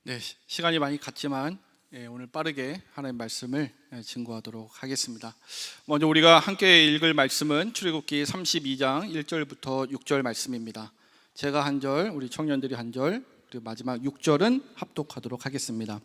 네, 시간이 많이 갔지만 오늘 빠르게 하나님의 말씀을 증거하도록 하겠습니다. 먼저 우리가 함께 읽을 말씀은 출애굽기 32장 1절부터 6절 말씀입니다. 제가 한 절, 우리 청년들이 한 절, 그리고 마지막 6절은 합독하도록 하겠습니다.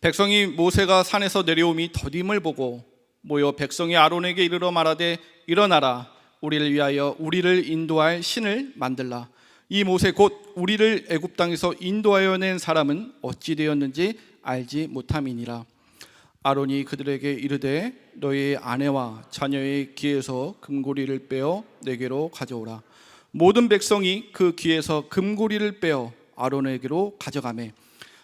백성이 모세가 산에서 내려오미 더딤을 보고 모여 백성이 아론에게 이르러 말하되 일어나라, 우리를 위하여 우리를 인도할 신을 만들라. 이 모세 곧 우리를 애굽 땅에서 인도하여 낸 사람은 어찌 되었는지 알지 못함이니라. 아론이 그들에게 이르되 너희의 아내와 자녀의 귀에서 금고리를 빼어 내게로 가져오라. 모든 백성이 그 귀에서 금고리를 빼어 아론에게로 가져가매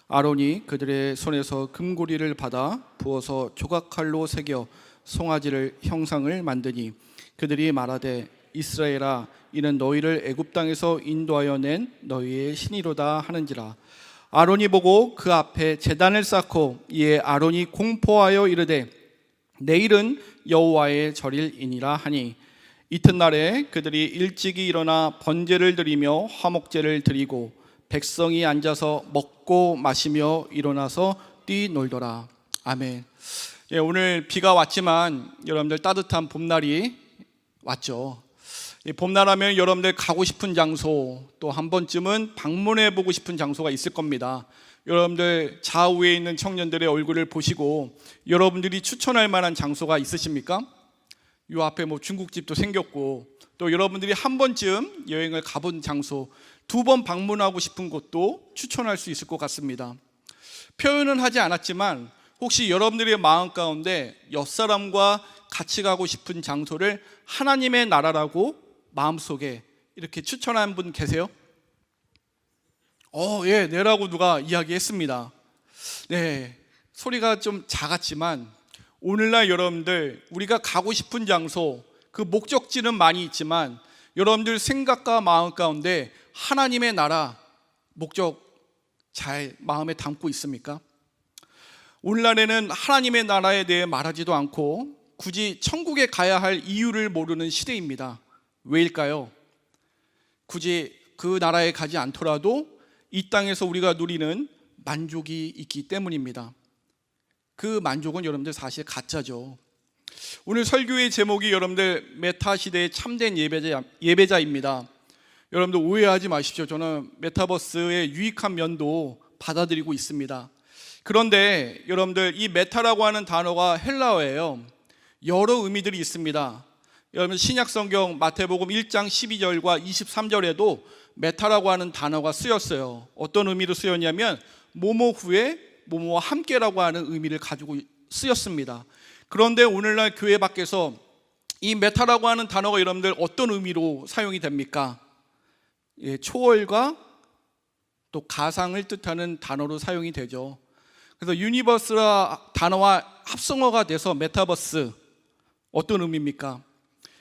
아론이 그들의 손에서 금고리를 받아 부어서 조각칼로 새겨 송아지를 형상을 만드니 그들이 말하되 이스라엘아, 이는 너희를 애굽 땅에서 인도하여 낸 너희의 신이로다 하는지라. 아론이 보고 그 앞에 제단을 쌓고 이에 아론이 공포하여 이르되 내일은 여호와의 절일이니라 하니 이튿날에 그들이 일찍이 일어나 번제를 드리며 화목제를 드리고 백성이 앉아서 먹고 마시며 일어나서 뛰놀더라. 아멘. 오늘 비가 왔지만 여러분들 따뜻한 봄날이 왔죠. 봄날하면 여러분들 가고 싶은 장소, 또 한 번쯤은 방문해 보고 싶은 장소가 있을 겁니다. 여러분들 좌우에 있는 청년들의 얼굴을 보시고 여러분들이 추천할 만한 장소가 있으십니까? 요 앞에 중국집도 생겼고, 또 여러분들이 한 번쯤 여행을 가본 장소, 2번 방문하고 싶은 곳도 추천할 수 있을 것 같습니다. 표현은 하지 않았지만 혹시 여러분들의 마음 가운데 옆사람과 같이 가고 싶은 장소를 하나님의 나라라고 마음속에 이렇게 추천한 분 계세요? 예, 네라고 누가 이야기했습니다. 네, 소리가 좀 작았지만 오늘날 여러분들 우리가 가고 싶은 장소, 그 목적지는 많이 있지만 여러분들 생각과 마음 가운데 하나님의 나라 목적 잘 마음에 담고 있습니까? 오늘날에는 하나님의 나라에 대해 말하지도 않고 굳이 천국에 가야 할 이유를 모르는 시대입니다. 왜일까요? 굳이 그 나라에 가지 않더라도 이 땅에서 우리가 누리는 만족이 있기 때문입니다. 그 만족은 여러분들 사실 가짜죠. 오늘 설교의 제목이 여러분들 메타 시대의 참된 예배자입니다. 여러분들 오해하지 마십시오. 저는 메타버스의 유익한 면도 받아들이고 있습니다. 그런데 여러분들 이 메타라고 하는 단어가 헬라어예요. 여러 의미들이 있습니다. 여러분 신약성경 마태복음 1장 12절과 23절에도 메타라고 하는 단어가 쓰였어요. 어떤 의미로 쓰였냐면 뭐뭐 후에 뭐뭐와 함께라고 하는 의미를 가지고 쓰였습니다. 그런데 오늘날 교회 밖에서 이 메타라고 하는 단어가 여러분들 어떤 의미로 사용이 됩니까? 초월과 또 가상을 뜻하는 단어로 사용이 되죠. 그래서 유니버스라 단어와 합성어가 돼서 메타버스, 어떤 의미입니까?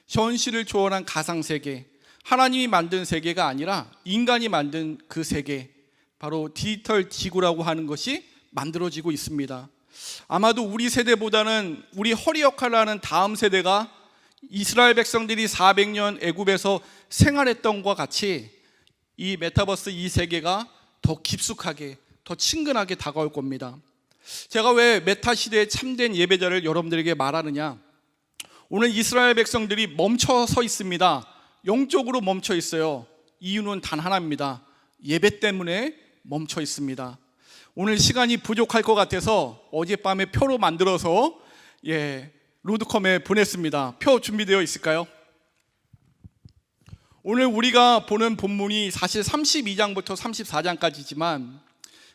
현실을 초월한 가상세계, 하나님이 만든 세계가 아니라 인간이 만든 그 세계, 바로 디지털 지구라고 하는 것이 만들어지고 있습니다. 아마도 우리 세대보다는 우리 허리 역할을 하는 다음 세대가 이스라엘 백성들이 400년 애굽에서 생활했던 것과 같이 이 메타버스 이 세계가 더 깊숙하게, 더 친근하게 다가올 겁니다. 제가 왜 메타 시대의 참된 예배자를 여러분들에게 말하느냐? 오늘 이스라엘 백성들이 멈춰 서 있습니다. 영적으로 멈춰 있어요. 이유는 단 하나입니다. 예배 때문에 멈춰 있습니다. 오늘 시간이 부족할 것 같아서 어젯밤에 표로 만들어서 로드컴에 보냈습니다. 표 준비되어 있을까요? 오늘 우리가 보는 본문이 사실 32장부터 34장까지지만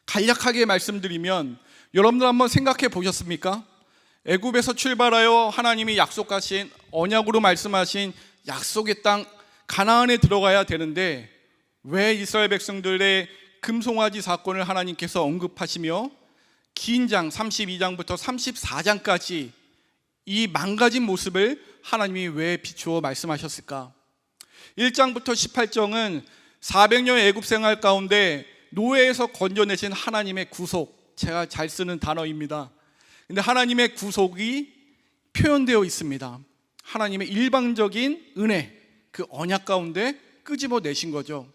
간략하게 말씀드리면 여러분들 한번 생각해 보셨습니까? 애굽에서 출발하여 하나님이 약속하신, 언약으로 말씀하신 약속의 땅 가나안에 들어가야 되는데 왜 이스라엘 백성들의 금송아지 사건을 하나님께서 언급하시며 긴 장 32장부터 34장까지 이 망가진 모습을 하나님이 왜 비추어 말씀하셨을까? 1장부터 18장은 400년 애굽 생활 가운데 노예에서 건져내신 하나님의 구속, 제가 잘 쓰는 단어입니다. 근데 하나님의 구속이 표현되어 있습니다. 하나님의 일방적인 은혜, 그 언약 가운데 끄집어내신 거죠.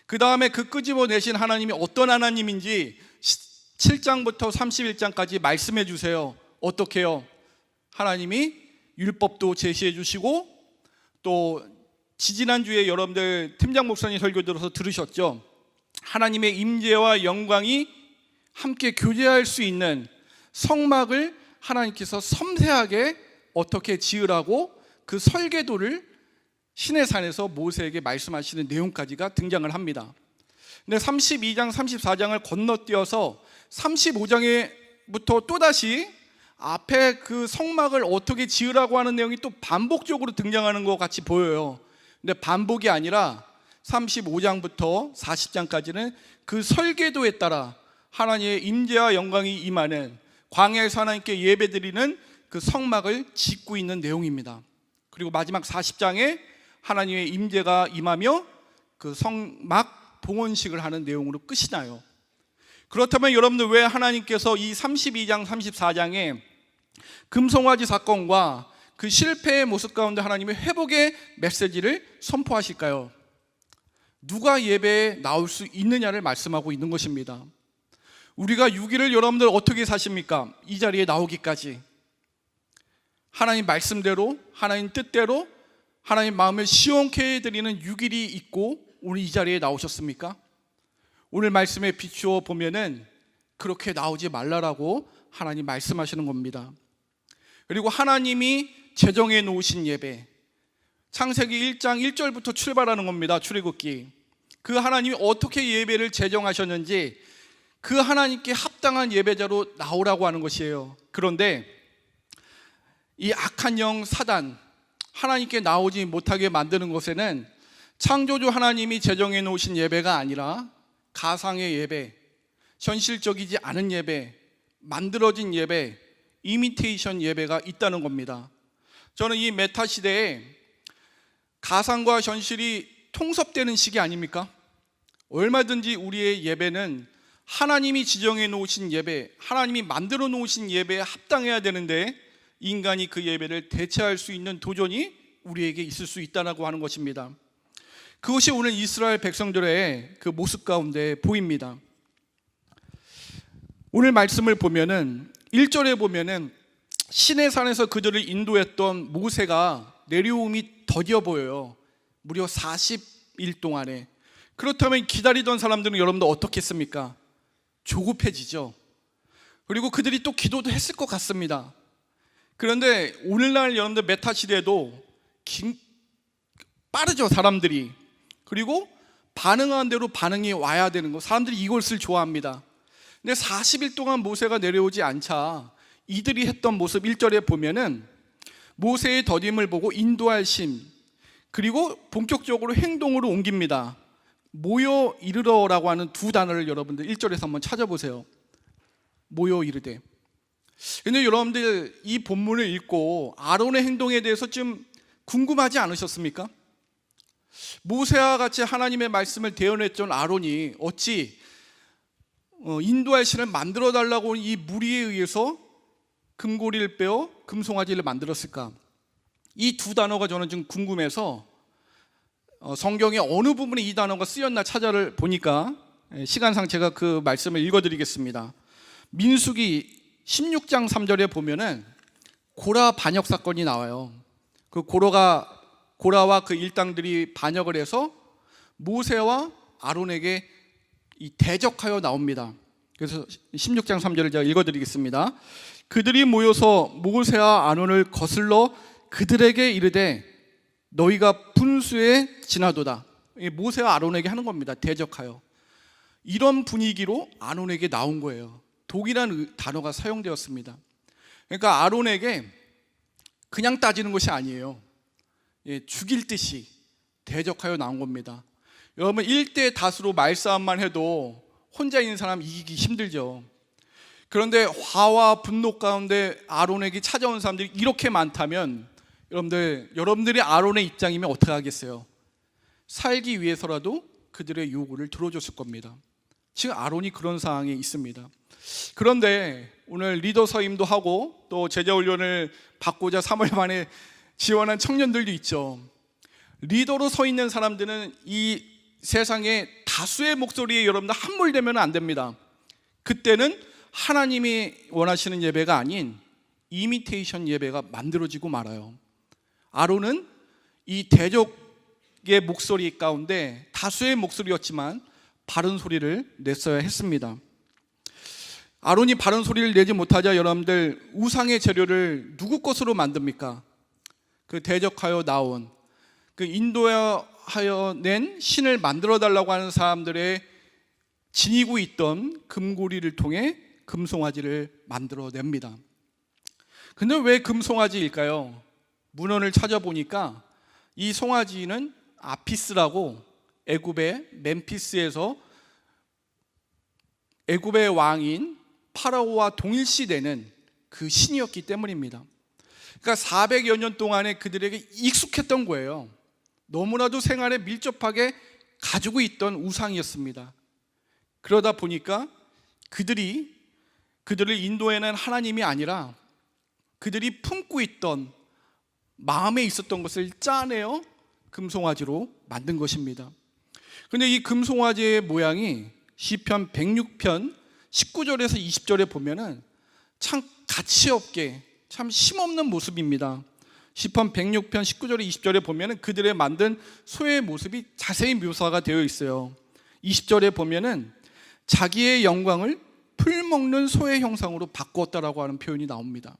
그 다음에 그 끄집어내신 하나님이 어떤 하나님인지 7장부터 31장까지 말씀해 주세요. 어떻게 해요? 하나님이 율법도 제시해 주시고, 또 지지난주에 여러분들 팀장 목사님 설교 들어서 들으셨죠? 하나님의 임재와 영광이 함께 교제할 수 있는 성막을 하나님께서 섬세하게 어떻게 지으라고 그 설계도를 시내산에서 모세에게 말씀하시는 내용까지가 등장을 합니다. 근데 32장, 34장을 건너뛰어서 35장에부터 또다시 앞에 그 성막을 어떻게 지으라고 하는 내용이 또 반복적으로 등장하는 것 같이 보여요. 근데 반복이 아니라 35장부터 40장까지는 그 설계도에 따라 하나님의 임재와 영광이 임하는, 광야에서 하나님께 예배드리는 그 성막을 짓고 있는 내용입니다. 그리고 마지막 40장에 하나님의 임재가 임하며 그 성막 봉헌식을 하는 내용으로 끝이 나요. 그렇다면 여러분들, 왜 하나님께서 이 32장, 34장에 금송아지 사건과 그 실패의 모습 가운데 하나님의 회복의 메시지를 선포하실까요? 누가 예배에 나올 수 있느냐를 말씀하고 있는 것입니다. 우리가 6일을 여러분들 어떻게 사십니까? 이 자리에 나오기까지 하나님 말씀대로, 하나님 뜻대로, 하나님 마음을 시원케 해드리는 6일이 있고 오늘 이 자리에 나오셨습니까? 오늘 말씀에 비추어 보면은 그렇게 나오지 말라라고 하나님 말씀하시는 겁니다. 그리고 하나님이 제정해 놓으신 예배, 창세기 1장 1절부터 출발하는 겁니다. 출애굽기. 그 하나님이 어떻게 예배를 제정하셨는지 그 하나님께 합당한 예배자로 나오라고 하는 것이에요. 그런데 이 악한 영 사단, 하나님께 나오지 못하게 만드는 것에는 창조주 하나님이 제정해 놓으신 예배가 아니라 가상의 예배, 현실적이지 않은 예배, 만들어진 예배, 이미테이션 예배가 있다는 겁니다. 저는 이 메타 시대에 가상과 현실이 통섭되는 시기 아닙니까? 얼마든지 우리의 예배는 하나님이 지정해 놓으신 예배, 하나님이 만들어 놓으신 예배에 합당해야 되는데 인간이 그 예배를 대체할 수 있는 도전이 우리에게 있을 수 있다고 하는 것입니다. 그것이 오늘 이스라엘 백성들의 그 모습 가운데 보입니다. 오늘 말씀을 보면은 1절에 보면은 시내산에서 그들을 인도했던 모세가 내려옴이 더뎌 보여요. 무려 40일 동안에. 그렇다면 기다리던 사람들은 여러분들 어떻게 했습니까? 조급해지죠. 그리고 그들이 또 기도도 했을 것 같습니다. 그런데 오늘날 여러분들 메타 시대도 빠르죠, 사람들이. 그리고 반응한 대로 반응이 와야 되는 거, 사람들이 이것을 좋아합니다. 근데 40일 동안 모세가 내려오지 않자 이들이 했던 모습 1절에 보면은 모세의 더딤을 보고 인도할 심, 그리고 본격적으로 행동으로 옮깁니다. 모여 이르러라고 하는 두 단어를 여러분들 1절에서 한번 찾아보세요. 모여 이르되. 근데 여러분들 이 본문을 읽고 아론의 행동에 대해서 좀 궁금하지 않으셨습니까? 모세와 같이 하나님의 말씀을 대언했던 아론이 어찌 인도할 신을 만들어 달라고 이 무리에 의해서 금고리를 빼어 금송아지를 만들었을까? 이 두 단어가 저는 좀 궁금해서 성경의 어느 부분에 이 단어가 쓰였나 찾아를 보니까 시간상 제가 그 말씀을 읽어드리겠습니다. 민수기 16장 3절에 보면은 고라 반역 사건이 나와요. 그 고라와 그 일당들이 반역을 해서 모세와 아론에게 이 대적하여 나옵니다. 그래서 16장 3절을 제가 읽어드리겠습니다. 그들이 모여서 모세와 아론을 거슬러 그들에게 이르되 너희가 분수에 지나도다. 모세와 아론에게 하는 겁니다. 대적하여. 이런 분위기로 아론에게 나온 거예요. 독이라는 단어가 사용되었습니다. 그러니까 아론에게 그냥 따지는 것이 아니에요. 죽일 듯이 대적하여 나온 겁니다. 여러분 1대 다수로 말싸움만 해도 혼자 있는 사람 이기기 힘들죠. 그런데 화와 분노 가운데 아론에게 찾아온 사람들이 이렇게 많다면 여러분들이 아론의 입장이면 어떻게 하겠어요? 살기 위해서라도 그들의 요구를 들어줬을 겁니다. 지금 아론이 그런 상황에 있습니다. 그런데 오늘 리더 서임도 하고 또 제자훈련을 받고자 3월 만에 지원한 청년들도 있죠. 리더로 서 있는 사람들은 이 세상에 다 다수의 목소리에 여러분들 함몰되면 안 됩니다. 그때는 하나님이 원하시는 예배가 아닌 이미테이션 예배가 만들어지고 말아요. 아론은 이 대적의 목소리 가운데 다수의 목소리였지만 바른 소리를 냈어야 했습니다. 아론이 바른 소리를 내지 못하자 여러분들 우상의 재료를 누구 것으로 만듭니까? 그 대적하여 나온 그 인도하여 낸 신을 만들어 달라고 하는 사람들의 지니고 있던 금고리를 통해 금송아지를 만들어냅니다. 근데 왜 금송아지일까요? 문헌을 찾아보니까 이 송아지는 아피스라고 애굽의 멤피스에서 애굽의 왕인 파라오와 동일시되는 그 신이었기 때문입니다. 그러니까 400여 년 동안에 그들에게 익숙했던 거예요. 너무나도 생활에 밀접하게 가지고 있던 우상이었습니다. 그러다 보니까 그들을 인도해낸 하나님이 아니라 그들이 품고 있던 마음에 있었던 것을 짜내어 금송아지로 만든 것입니다. 그런데 이 금송아지의 모양이 시편 106편 19절에서 20절에 보면은 참 가치없게 참 힘없는 모습입니다. 시편 106편 19절에 20절에 보면은 그들의 만든 소의 모습이 자세히 묘사가 되어 있어요. 20절에 보면은 자기의 영광을 풀 먹는 소의 형상으로 바꾸었다라고 하는 표현이 나옵니다.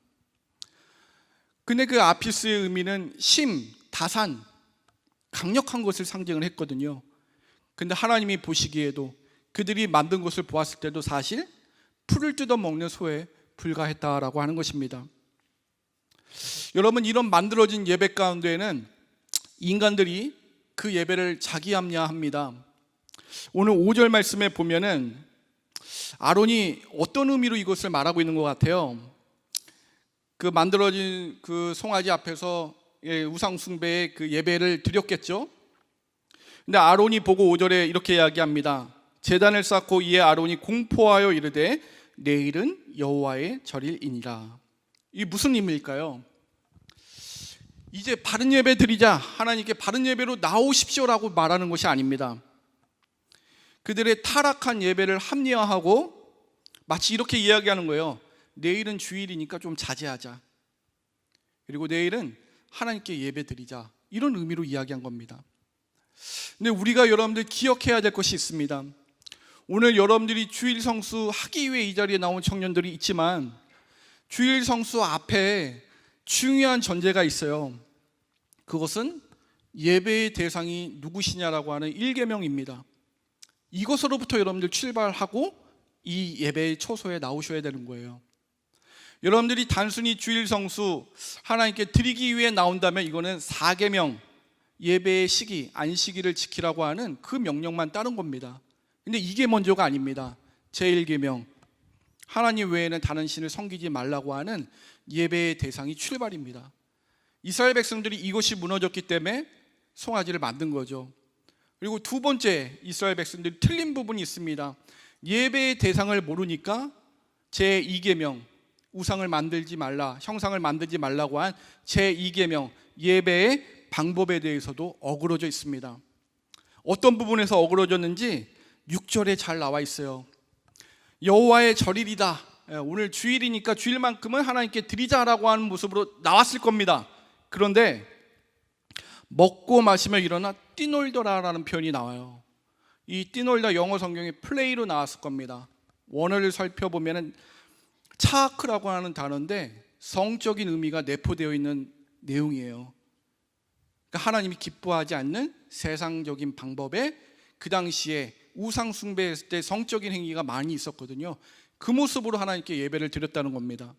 근데 그 아피스의 의미는 심, 다산, 강력한 것을 상징을 했거든요. 근데 하나님이 보시기에도 그들이 만든 것을 보았을 때도 사실 풀을 뜯어먹는 소에 불과했다라고 하는 것입니다. 여러분, 이런 만들어진 예배 가운데에는 인간들이 그 예배를 자기합리화합니다. 오늘 5절 말씀에 보면은 아론이 어떤 의미로 이것을 말하고 있는 것 같아요. 그 만들어진 그 송아지 앞에서 우상 숭배의 그 예배를 드렸겠죠. 근데 아론이 보고 5절에 이렇게 이야기합니다. 제단을 쌓고 이에 아론이 공포하여 이르되 내일은 여호와의 절일이니라. 이게 무슨 의미일까요? 이제 바른 예배 드리자, 하나님께 바른 예배로 나오십시오라고 말하는 것이 아닙니다. 그들의 타락한 예배를 합리화하고 마치 이렇게 이야기하는 거예요. 내일은 주일이니까 좀 자제하자. 그리고 내일은 하나님께 예배 드리자. 이런 의미로 이야기한 겁니다. 근데 우리가 여러분들 기억해야 될 것이 있습니다. 오늘 여러분들이 주일 성수 하기 위해 이 자리에 나온 청년들이 있지만 주일 성수 앞에 중요한 전제가 있어요. 그것은 예배의 대상이 누구시냐라고 하는 1계명입니다. 이것으로부터 여러분들 출발하고 이 예배의 초소에 나오셔야 되는 거예요. 여러분들이 단순히 주일 성수 하나님께 드리기 위해 나온다면 이거는 4계명, 예배의 시기, 안식일을 지키라고 하는 그 명령만 따른 겁니다. 근데 이게 먼저가 아닙니다. 제1계명, 하나님 외에는 다른 신을 섬기지 말라고 하는 예배의 대상이 출발입니다. 이스라엘 백성들이 이것이 무너졌기 때문에 송아지를 만든 거죠. 그리고 두 번째, 이스라엘 백성들이 틀린 부분이 있습니다. 예배의 대상을 모르니까 제2계명, 우상을 만들지 말라, 형상을 만들지 말라고 한 제2계명, 예배의 방법에 대해서도 어그러져 있습니다. 어떤 부분에서 어그러졌는지 6절에 잘 나와 있어요. 여호와의 절일이다. 오늘 주일이니까 주일만큼은 하나님께 드리자라고 하는 모습으로 나왔을 겁니다. 그런데 먹고 마시며 일어나 뛰놀더라라는 표현이 나와요. 이 뛰놀다 영어 성경에 플레이로 나왔을 겁니다. 원어를 살펴보면 차크라고 하는 단어인데 성적인 의미가 내포되어 있는 내용이에요. 그러니까 하나님이 기뻐하지 않는 세상적인 방법에 그 당시에 우상 숭배했을 때 성적인 행위가 많이 있었거든요. 그 모습으로 하나님께 예배를 드렸다는 겁니다.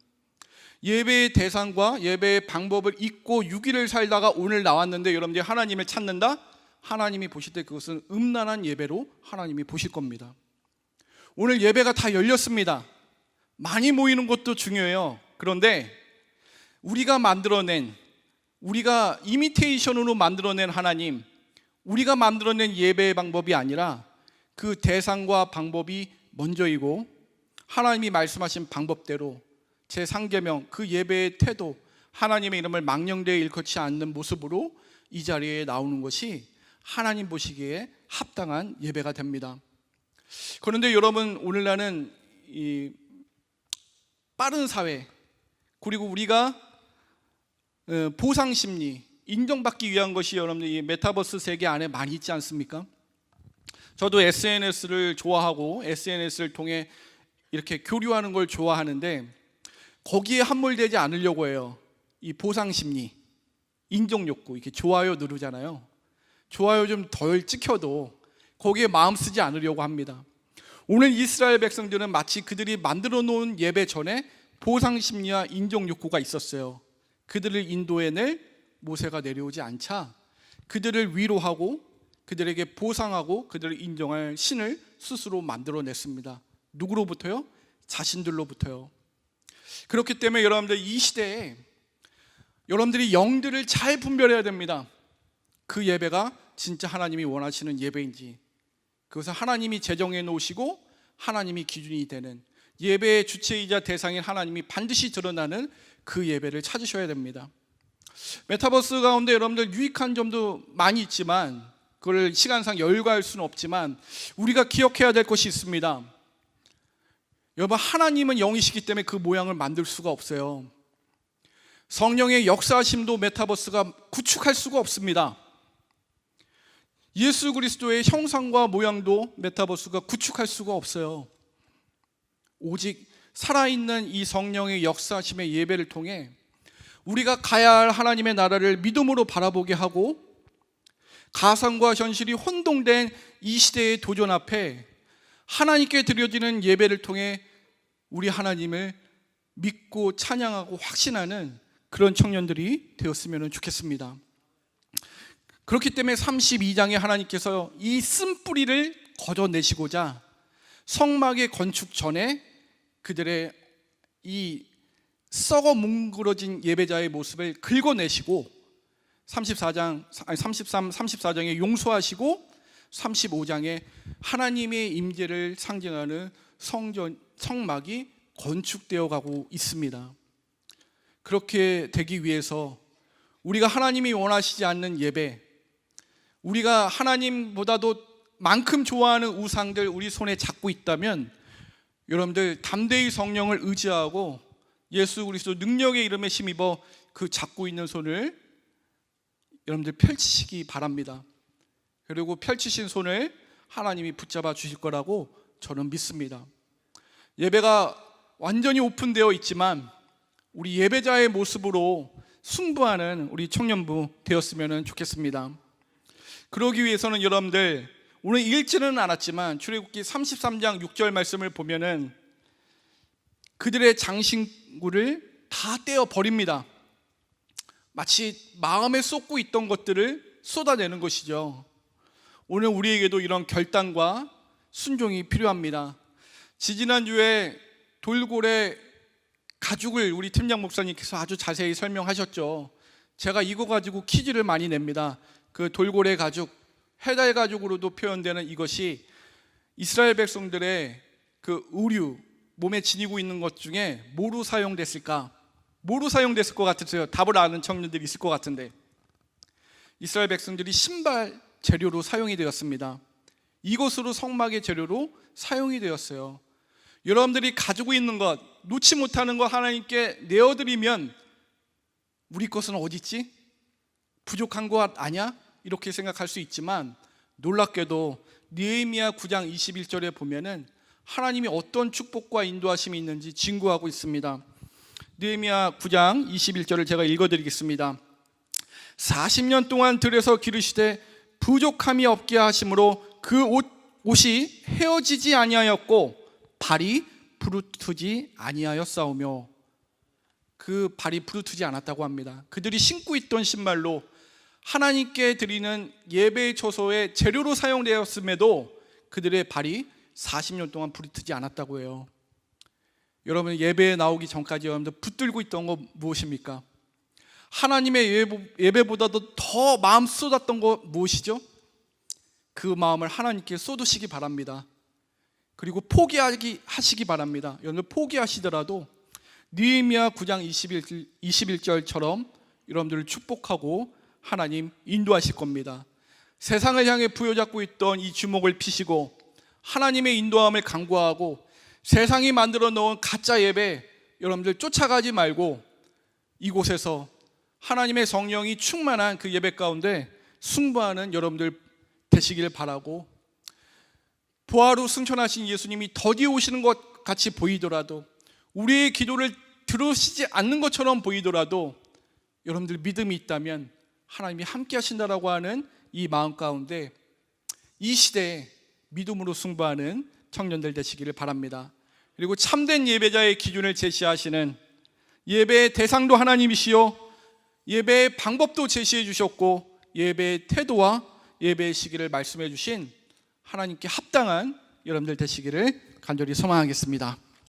예배의 대상과 예배의 방법을 잊고 6일을 살다가 오늘 나왔는데 여러분들이 하나님을 찾는다? 하나님이 보실 때 그것은 음란한 예배로 하나님이 보실 겁니다. 오늘 예배가 다 열렸습니다. 많이 모이는 것도 중요해요. 그런데 우리가 만들어낸, 우리가 이미테이션으로 만들어낸 하나님, 우리가 만들어낸 예배의 방법이 아니라 그 대상과 방법이 먼저이고 하나님이 말씀하신 방법대로 제3계명 그 예배의 태도, 하나님의 이름을 망령되이 일컫지 않는 모습으로 이 자리에 나오는 것이 하나님 보시기에 합당한 예배가 됩니다. 그런데 여러분, 오늘날은 이 빠른 사회, 그리고 우리가 보상심리, 인정받기 위한 것이 여러분들 이 메타버스 세계 안에 많이 있지 않습니까? 저도 SNS를 좋아하고 SNS를 통해 이렇게 교류하는 걸 좋아하는데, 거기에 함몰되지 않으려고 해요. 이 보상심리, 인정욕구, 이렇게 좋아요 누르잖아요. 좋아요 좀 덜 찍혀도 거기에 마음 쓰지 않으려고 합니다. 오늘 이스라엘 백성들은 마치 그들이 만들어 놓은 예배 전에 보상심리와 인정욕구가 있었어요. 그들을 인도해낼 모세가 내려오지 않자 그들을 위로하고 그들에게 보상하고 그들을 인정할 신을 스스로 만들어냈습니다. 누구로부터요? 자신들로부터요. 그렇기 때문에 여러분들, 이 시대에 여러분들이 영들을 잘 분별해야 됩니다. 그 예배가 진짜 하나님이 원하시는 예배인지, 그것을 하나님이 제정해 놓으시고 하나님이 기준이 되는 예배의 주체이자 대상인 하나님이 반드시 드러나는 그 예배를 찾으셔야 됩니다. 메타버스 가운데 여러분들 유익한 점도 많이 있지만, 그걸 시간상 열거할 수는 없지만 우리가 기억해야 될 것이 있습니다. 여러분, 하나님은 영이시기 때문에 그 모양을 만들 수가 없어요. 성령의 역사하심도 메타버스가 구축할 수가 없습니다. 예수 그리스도의 형상과 모양도 메타버스가 구축할 수가 없어요. 오직 살아있는 이 성령의 역사하심의 예배를 통해 우리가 가야 할 하나님의 나라를 믿음으로 바라보게 하고, 가상과 현실이 혼동된 이 시대의 도전 앞에 하나님께 드려지는 예배를 통해 우리 하나님을 믿고 찬양하고 확신하는 그런 청년들이 되었으면 좋겠습니다. 그렇기 때문에 32장에 하나님께서 이 쓴뿌리를 걷어내시고자 성막의 건축 전에 그들의 이 썩어 뭉그러진 예배자의 모습을 긁어내시고 34장에 용서하시고 35장에 하나님의 임재를 상징하는 성막이 건축되어 가고 있습니다. 그렇게 되기 위해서 우리가 하나님이 원하시지 않는 예배, 우리가 하나님보다도 만큼 좋아하는 우상들 우리 손에 잡고 있다면, 여러분들 담대히 성령을 의지하고 예수 그리스도 능력의 이름에 힘입어 그 잡고 있는 손을 여러분들 펼치시기 바랍니다. 그리고 펼치신 손을 하나님이 붙잡아 주실 거라고 저는 믿습니다. 예배가 완전히 오픈되어 있지만 우리 예배자의 모습으로 승부하는 우리 청년부 되었으면 좋겠습니다. 그러기 위해서는 여러분들, 오늘 읽지는 않았지만 출애굽기 33장 6절 말씀을 보면은 그들의 장신구를 다 떼어 버립니다. 마치 마음에 쏟고 있던 것들을 쏟아내는 것이죠. 오늘 우리에게도 이런 결단과 순종이 필요합니다. 지지난주에 돌고래 가죽을 우리 팀장 목사님께서 아주 자세히 설명하셨죠. 제가 이거 가지고 퀴즈를 많이 냅니다. 그 돌고래 가죽, 해달 가죽으로도 표현되는 이것이 이스라엘 백성들의 그 의류, 몸에 지니고 있는 것 중에 뭐로 사용됐을까? 뭐로 사용됐을 것 같으세요? 답을 아는 청년들이 있을 것 같은데, 이스라엘 백성들이 신발 재료로 사용이 되었습니다. 이것으로 성막의 재료로 사용이 되었어요. 여러분들이 가지고 있는 것, 놓지 못하는 것 하나님께 내어드리면 우리 것은 어디 있지? 부족한 것 아니야? 이렇게 생각할 수 있지만, 놀랍게도 느헤미야 9장 21절에 보면은 하나님이 어떤 축복과 인도하심이 있는지 증거하고 있습니다. 느헤미야 9장 21절을 제가 읽어드리겠습니다. 40년 동안 들에서 기르시되 부족함이 없게 하심으로 그 옷이 헤어지지 아니하였고 발이 부르트지 아니하였사오며, 그 발이 부르트지 않았다고 합니다. 그들이 신고 있던 신발로 하나님께 드리는 예배의 초소의 재료로 사용되었음에도 그들의 발이 40년 동안 부르트지 않았다고 해요. 여러분, 예배에 나오기 전까지 여러분들 붙들고 있던 거 무엇입니까? 하나님의 예배보다도 더 마음 쏟았던 거 무엇이죠? 그 마음을 하나님께 쏟으시기 바랍니다. 그리고 포기하시기 바랍니다. 여러분, 포기하시더라도 느헤미야 9장 21절처럼 여러분들을 축복하고 하나님 인도하실 겁니다. 세상을 향해 부여잡고 있던 이 주목을 피시고 하나님의 인도함을 간구하고 세상이 만들어 놓은 가짜 예배 여러분들 쫓아가지 말고 이곳에서 하나님의 성령이 충만한 그 예배 가운데 승부하는 여러분들 되시길 바라고, 부활 후 승천하신 예수님이 더디 오시는 것 같이 보이더라도, 우리의 기도를 들으시지 않는 것처럼 보이더라도 여러분들 믿음이 있다면 하나님이 함께 하신다라고 하는 이 마음 가운데 이 시대에 믿음으로 승부하는 청년들 되시기를 바랍니다. 그리고 참된 예배자의 기준을 제시하시는, 예배의 대상도 하나님이시요 예배의 방법도 제시해 주셨고 예배의 태도와 예배의 시기를 말씀해 주신 하나님께 합당한 여러분들 되시기를 간절히 소망하겠습니다.